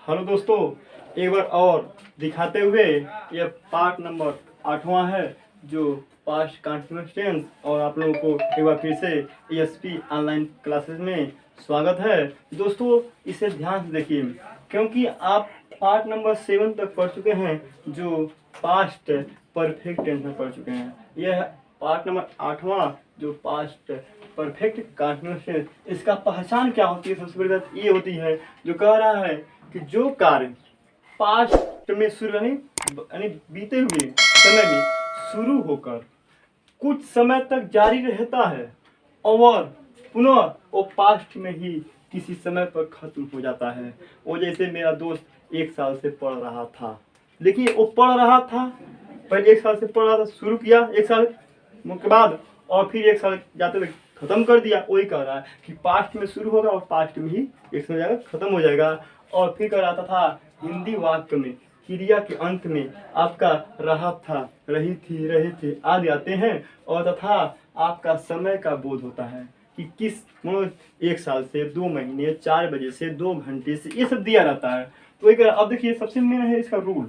Hello दोस्तों, एक बार और दिखाते हुए ये पार्ट नंबर 8वां है जो पास्ट कंटिन्यूअस टेंस। और आप लोगों को एक बार फिर से ESP ऑनलाइन क्लासेस में स्वागत है। दोस्तों इसे ध्यान से देखिए क्योंकि आप पार्ट नंबर 7 तक पढ़ चुके हैं जो पास्ट परफेक्ट टेंस में पढ़ चुके हैं। यह पार्ट नंबर 8वां जो पास्ट परफेक्ट कंटिन्यूअस टेंस। इसका पहचान क्या होती है? सबसे बड़ी बात ये होती है जो कह रहा है कि जो कार्य पास्ट में शुरू यानी बीते हुए समय में शुरू होकर कुछ समय तक जारी रहता है और पुनः वो पास्ट में ही किसी समय पर खत्म हो जाता है। वो जैसे मेरा दोस्त 1 साल से पढ़ रहा था, देखिए वो पढ़ रहा था, पहले 1 साल से पढ़ रहा था, शुरू किया 1 साल के बाद और फिर 1 साल जाते तक खत्म कर दिया। वही कह रहा है कि पास्ट में शुरू होगा और पास्ट में ही 1 साल जाएगा, खत्म हो जाएगा। और फिर कह रहा था हिंदी वाक्य में क्रिया के अंत में आपका रहा था, रही थी, रहे थे आदि आते हैं और तथा आपका समय का बोध होता है कि किस 1 साल से 2 महीने, 4 बजे से 2 घंटे से, ये सब दिया रहता है। तो एक अब देखिए सबसे मेन है इसका रूल,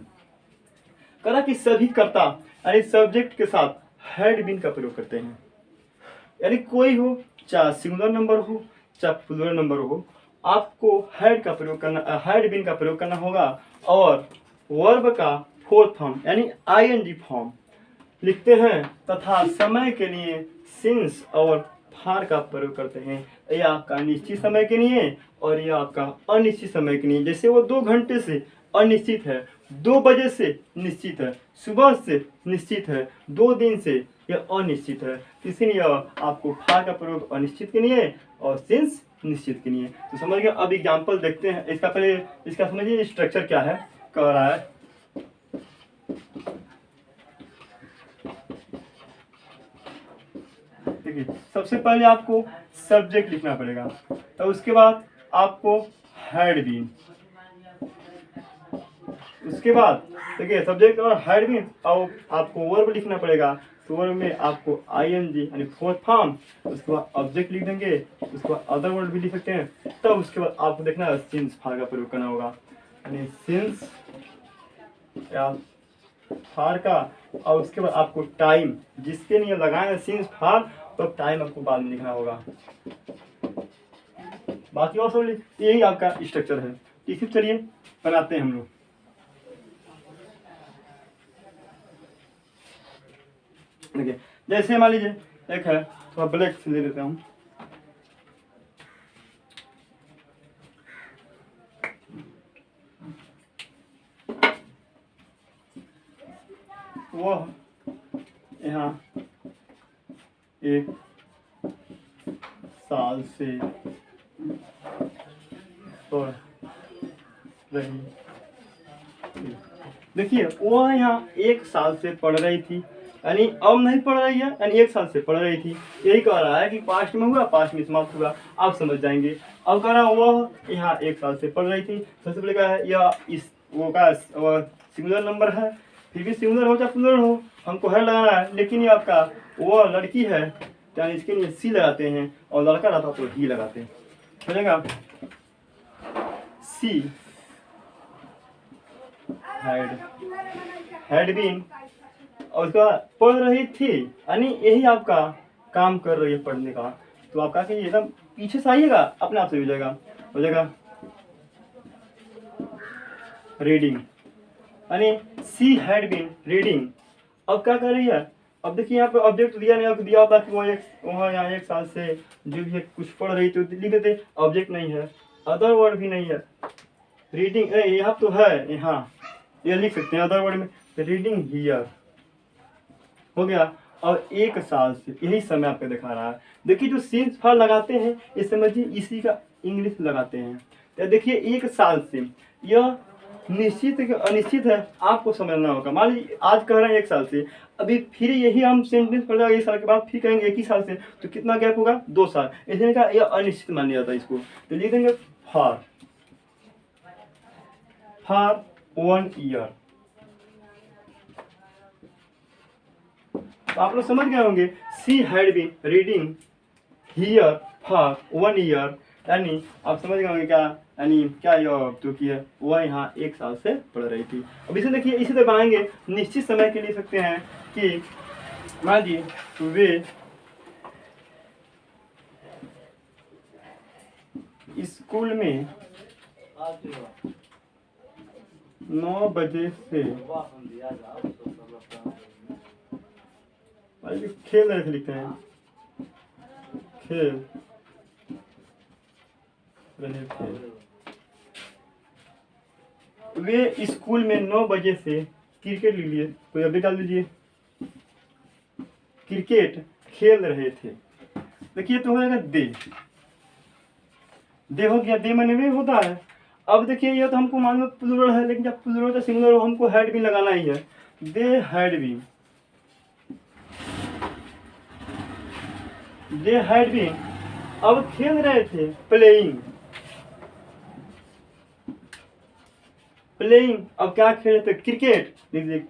करा कि सभी कर्ता यानी सब्जेक्ट के साथ हैड बीन का प्रयोग करते हैं। यानी कोई हो, चाहे सिंगुलर नंबर हो चाहे प्लूरल नंबर हो, आपको हैड का प्रयोग करना, हैड बीन का प्रयोग करना होगा। और वर्ब का फोर्थ फॉर्म यानी ING फॉर्म लिखते हैं तथा समय के लिए सिंस और फार का प्रयोग करते हैं। यह आपका निश्चित समय के लिए और यह आपका अनिश्चित समय के लिए। जैसे वो 2 घंटे से अनिश्चित है, 2 बजे से निश्चित है, सुबह से निश्चित है, 2 दिन से यह अनिश्चित है। इसीलिए आपको फार का प्रयोग अनिश्चित के लिए और सिंस निश्चित के लिए। तो समझ गए। अब एग्जाम्पल देखते हैं। इसका पहले इसका समझिए स्ट्रक्चर क्या है, कह रहा है। देखिए सबसे पहले आपको सब्जेक्ट लिखना पड़ेगा, तो उसके बाद आपको हैड बीन, उसके बाद देखिए सब्जेक्ट और हैड बीन और आपको वर्ब लिखना पड़ेगा। तो वर्ब में आपको ING यानी फोर्थ फॉर्म, उसके बाद ऑब्जेक्ट लिख देंगे, उसके बाद अदर वर्ड भी लिख सकते हैं। तब उसके बाद आपको देखना है सिंस फार का प्रयोग करना होगा, यानी सिंस या फार का। और उसके बाद आपको टाइम जिसके लिए लगाए सिंस फार, तो टाइम आपको बाद में लिखना होगा। बाकी और सब यही आपका स्ट्रक्चर है। इसी चलिए बनाते हैं हम लोग। देखिए जैसे मान लीजिए एक है, थोड़ा ब्लैक से ले लेता हूँ। वह यहाँ 1 साल से पढ़ रही थी। देखिए वह यहाँ 1 साल से पढ़ रही थी, यानी अब नहीं पढ़ रही है, यानी 1 साल से पढ़ रही थी। यही कह रहा है कि पास्ट में हुआ, पास्ट में समाप्त हुआ, आप समझ जाएंगे। अब कह रहा है वह यहाँ 1 साल से पढ़ रही थी। सबसे पहले क्या है, यह इस वो का सिंगुलर नंबर है, फिर भी सिंगुलर हो चाहे प्लूरल हो, हमको है लगाना है। लेकिन ये आपका वो लड़की है, यानी इसके लिए सी लगाते हैं, और लड़का रहता तो ही लगाते हैं। समझेगा, सी हैड बीन और उसका पढ़ रही थी, यानी यही आपका काम कर रही है पढ़ने का। तो आपका कि एकदम पीछे से आइएगा, अपने आप से हो जाएगा रीडिंग, यानी सी हैड बीन रीडिंग। अब क्या कर रही है, अब देखिए यहाँ पे ऑब्जेक्ट दिया नहीं, आपको दिया होता कि वहाँ यहाँ 1 साल से जो भी है कुछ पढ़ रही थी लिख देते, ऑब्जेक्ट नहीं है, अदर वर्ड भी नहीं है। रीडिंग यहाँ तो है, यहाँ ये लिख सकते हैं अदर वर्ड में, रीडिंग हियर हो गया। और 1 साल से यही समय आपको दिखा रहा है। देखिए जो सिंस फार लगाते हैं, ये समझिए इसी का इंग्लिश लगाते हैं। तो देखिए 1 साल से यह निश्चित है कि अनिश्चित है, आपको समझना होगा। मान लीजिए आज कह रहे हैं 1 साल से, अभी फिर यही हम सेंटेंस पढ़ जाएगा 1 साल के बाद, फिर कहेंगे 1 ही साल से, तो कितना गैप होगा, 2 साल। इसलिए कहा यह अनिश्चित मान लिया जाता है इसको। तो लिख देंगे फॉर 1 ईयर। तो आप लोग समझ गए होंगे, she had been reading here for 1 year, यानी आप समझ गए होंगे क्या, यानी क्या जो कि है वह यहाँ 1 साल से पढ़ रही थी। अब इसे देखिए, इसे तो बनाएंगे निश्चित समय के लिए सकते हैं कि मान लीजिए वे स्कूल में 9 बजे से खेल रहे थे, लिखते हैं खेल रहे थे। वे स्कूल में 9 बजे से क्रिकेट लिख लिए, कोई अभी डाल दीजिए क्रिकेट खेल रहे थे। देखिए तो हो जाएगा दे हो गया, दे मैंने वे होता है। अब देखिए ये तो हमको मालूम प्लूरल है, लेकिन जब प्लूरल का सिंगुलर हो हमको हैड भी लगाना ही है। दे हैड बीन अब खेल रहे थे प्लेइंग, अब क्या खेल रहे थे क्रिकेट, लिख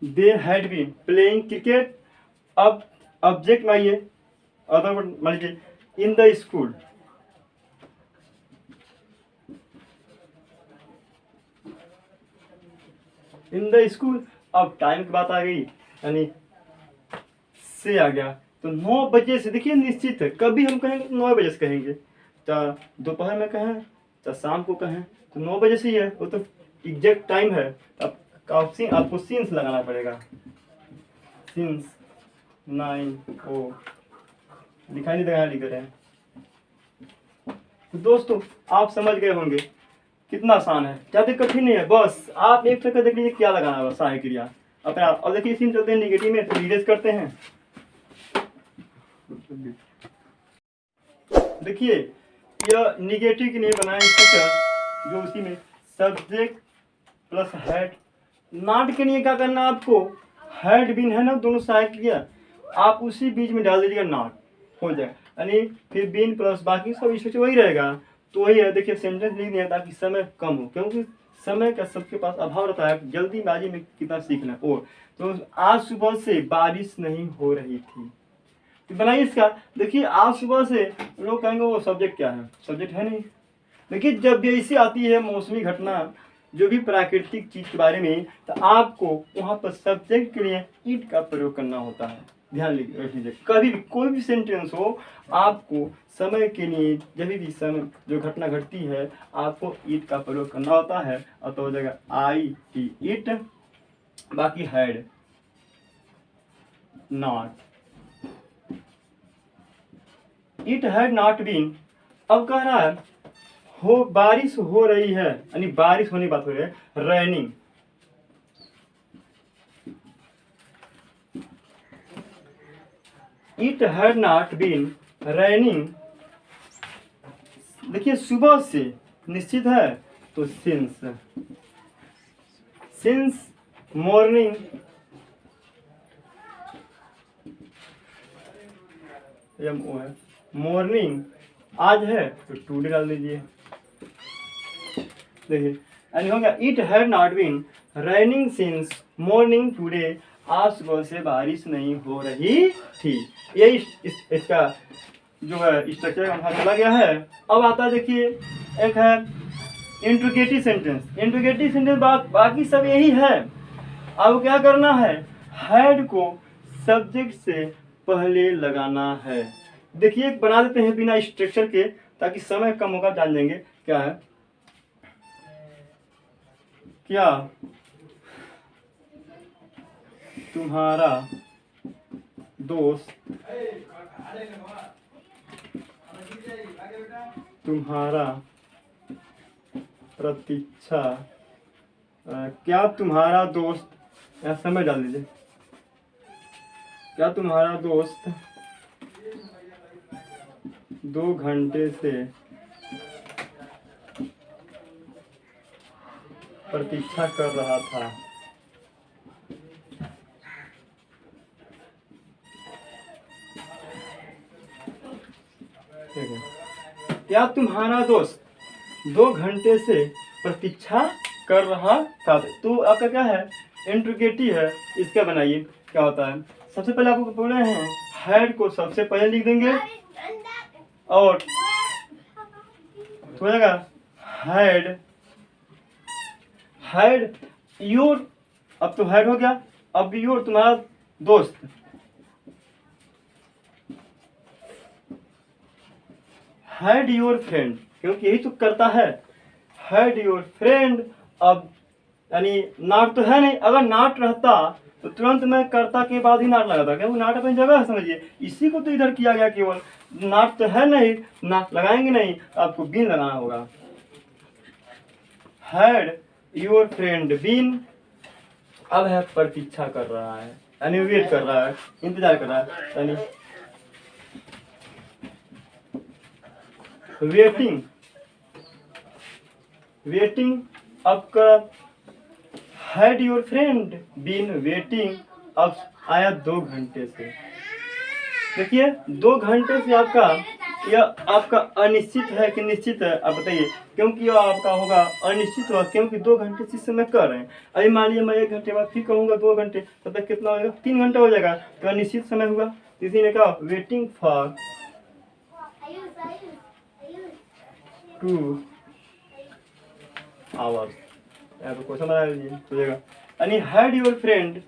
दे हैड बीन प्लेइंग क्रिकेट। अब ऑब्जेक्ट में आइए, अदर वर्ड मान लीजिए in the school, in the school. अब टाइम की बात आ गई, यानी से आ गया, तो 9 बजे से देखिए निश्चित है, कभी हम कहेंगे 9 बजे से कहेंगे, चाहे दोपहर में कहें चाहे शाम को कहें, तो 9 बजे से ही है, वो तो एग्जैक्ट टाइम है। अब आपको सीन्स लगाना पड़ेगा, सीन्स 9 ओ दिखाई नहीं देगा, लिख रहे हैं। तो दोस्तों आप समझ गए होंगे कितना आसान है, ज़्यादा कठिन नहीं है, बस आप एक सेकंड देख लीजिए क्या लगाना है, बस सहायक क्रिया अपने आप। और देखिए सीन चलते हैं निगेटिव में, तो इरेज करते हैं। देखिए यह निगेटिव के लिए बनाया स्ट्रक्चर, जो उसी में सब्जेक्ट प्लस हैड। नॉट के लिए क्या करना है आपको, हैड बीन है ना, दोनों सहायक क्रिया आप उसी बीच में डाल दीजिएगा, नॉट हो जाएगा, यानी फिर बीन प्लस बाकी सब स्ट्रक्चर वही रहेगा। तो वही है, देखिए सेंटेंस लिख दिया ताकि समय कम हो, क्योंकि समय का सबके पास अभाव रहता है, जल्दीबाजी में कितना सीखना। और तो आज सुबह से बारिश नहीं हो रही थी, तो बनाइए इसका। देखिए आज सुबह से लोग कहेंगे वो सब्जेक्ट क्या है, सब्जेक्ट है नहीं। देखिए जब भी ऐसी आती है मौसमी घटना, जो भी प्राकृतिक चीज के बारे में, तो आपको वहाँ पर सब्जेक्ट के लिए इट का प्रयोग करना होता है। ध्यान रख लीजिए, कभी भी कोई भी सेंटेंस हो, आपको समय के लिए जब भी समय जो घटना घटती है, आपको इट का प्रयोग करना होता है। और तो हो जाएगा आई इट, बाकी had not, it had not been. अब कह रहा है हो बारिश हो रही है, यानी बारिश होने की बात हो रही है, raining. It had not been raining, देखिए सुबह से निश्चित है, तो सिंस मॉर्निंग, है मॉर्निंग आज है, तो टुडे डाल दीजिए। देखिए यानी हो गया it had not been raining since morning today, आज सुबह से बारिश नहीं हो रही थी। यही इसका जो है स्ट्रक्चर वहाँ चला गया है। अब आता है देखिए एक है इंट्रोगेटिव सेंटेंस। इंट्रोगेटिव सेंटेंस बाकी सब यही है। अब क्या करना है, हैड को सब्जेक्ट से पहले लगाना है। देखिए बना देते हैं बिना स्ट्रक्चर के, ताकि समय कम होगा, जान लेंगे क्या है। क्या तुम्हारा दोस्त तुम्हारा प्रतीक्षा, क्या तुम्हारा दोस्त, या समय डाल दीजिए, क्या तुम्हारा दोस्त 2 घंटे से प्रतीक्षा कर रहा था। ठीक है, क्या तुम्हारा दोस्त 2 घंटे से प्रतीक्षा कर रहा था। तो आपका क्या है, इंट्रोगेटिव है, इसका बनाइए। क्या होता है, सबसे पहले आपको बोले हैं हैड को सबसे पहले लिख देंगे, और तो हो जाएगा हैड योर, अब तो हैड हो गया, अब योर तुम्हारा दोस्त, हैड योर फ्रेंड, क्योंकि यही तो करता है, हैड योर फ्रेंड। अब यानी नाट तो है नहीं, अगर नाट रहता तो तुरंत मैं कर्ता के बाद ही नाट लगाता, क्योंकि नाट अपनी जगह है, समझिए इसी को तो इधर किया गया, केवल नाट तो है नहीं, नाट लगाएंगे नहीं, आपको बीन लगाना होगा। हैड योर फ्रेंड बीन, अब है प्रतीक्षा कर रहा है, यानी वेट कर रहा है, इंतजार कर रहा है, यानी वेटिंग। अब का had your friend been waiting, अब आया 2 घंटे से। देखिए 2 घंटे से यह आपका अनिश्चित है कि निश्चित है, आप बताइए, क्योंकि यह आपका होगा अनिश्चित होगा, क्योंकि 2 घंटे से इस समय कर रहे हैं। अभी मान लीजिए मैं 1 घंटे बाद फिर कहूँगा 2 घंटे, तब तक कितना हो जाएगा, 3 घंटा हो जाएगा, तो अनिश्चित समय हुआ। तो इसी ने कहा वेटिंग फॉर 2 आवर्स, यहाँ पे क्वेश्चन बना लीजिए हो जाएगा, यानी had your friend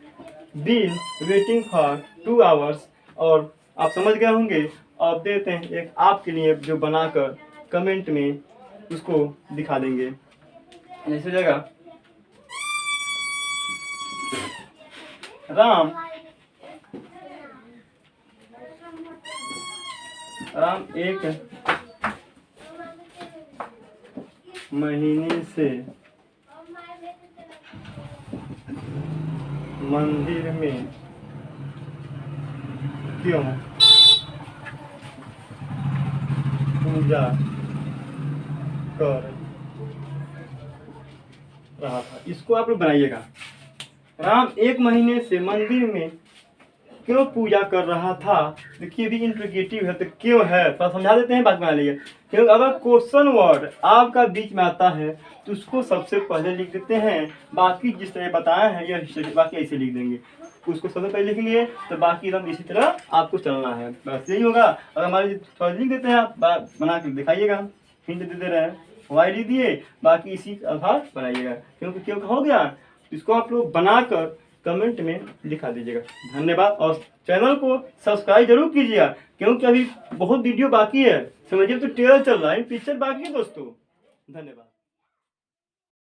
been waiting for 2 hours. और आप समझ गए होंगे, आप देते हैं एक आपके लिए जो बनाकर कमेंट में उसको दिखा देंगे, ऐसे हो जाएगा, राम एक महीने से मंदिर में क्यों पूजा कर रहा था। इसको आप लोग बनाइएगा, राम 1 महीने से मंदिर में क्यों पूजा कर रहा था। देखिए भी इंट्रोगेटिव है तो क्यों है, थोड़ा समझा देते हैं, बात बना लीजिए। क्योंकि अगर क्वेश्चन वर्ड आपका बीच में आता है तो उसको सबसे पहले लिख देते हैं, बाकी जिस तरह बताया है यह बाकी ऐसे लिख देंगे, उसको सबसे पहले लिखेंगे तो बाकी एकदम इसी तरह आपको चलना है, बस यही होगा। अगर हमारे थोड़ा लिख देते हैं, आप बना के दिखाइएगा, हिंट दे दे रहे हैं, वाई लिख दिए, बाकी इसी आधार बनाइएगा, क्योंकि क्यों हो गया, इसको आप लोग बनाकर कमेंट में लिखा दीजिएगा। धन्यवाद, और चैनल को सब्सक्राइब जरूर कीजिएगा, क्योंकि अभी बहुत वीडियो बाकी है, समझिए तो ट्रेलर चल रहा है, पिक्चर बाकी है दोस्तों। धन्यवाद।